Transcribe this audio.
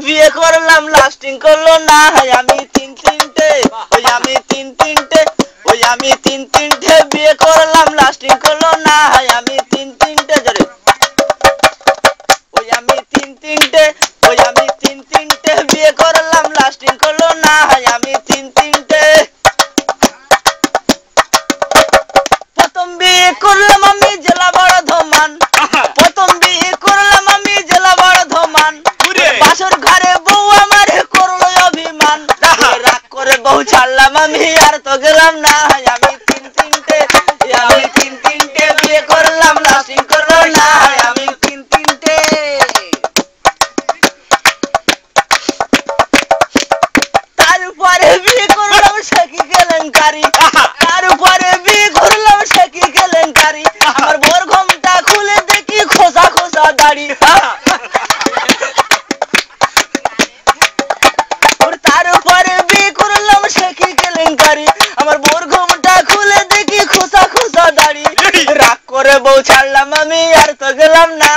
বিয়ে করলাম লাস্টিং করলো না আমি তিন তিনটে বিয়ে করলাম লাস্টিং করলো না আমি তিন তিনটে জোরে আমি তিন তিনটে বিয়ে করলাম লাস্টিং করলো না আমি তিন তিনটে প্রথম বিয়ে করলাম আমি জেলা বর্ধমান বাসর ঘরে বউ আমার করলো অভিমান রাগ করে বউ ছাড়লাম আমি আর তো গেলাম না আমি তিন তিনটে বিয়ে করলাম লাস্টিং করলো না আমি তিন তিনটে তারপরে বিয়ে করলাম সে কি কেলেঙ্কারি আমার বোর ঘোমটা খুলে দেখি খোসা খোসা দাড়ি তারপরে বিয়ে করলাম সে কি কেলেঙ্কারি আমার বোর ঘোমটা খুলে দেখি খোসা খোসা দাড়ি রাগ করে বউ ছাড়লাম আমি আর তো গেলাম না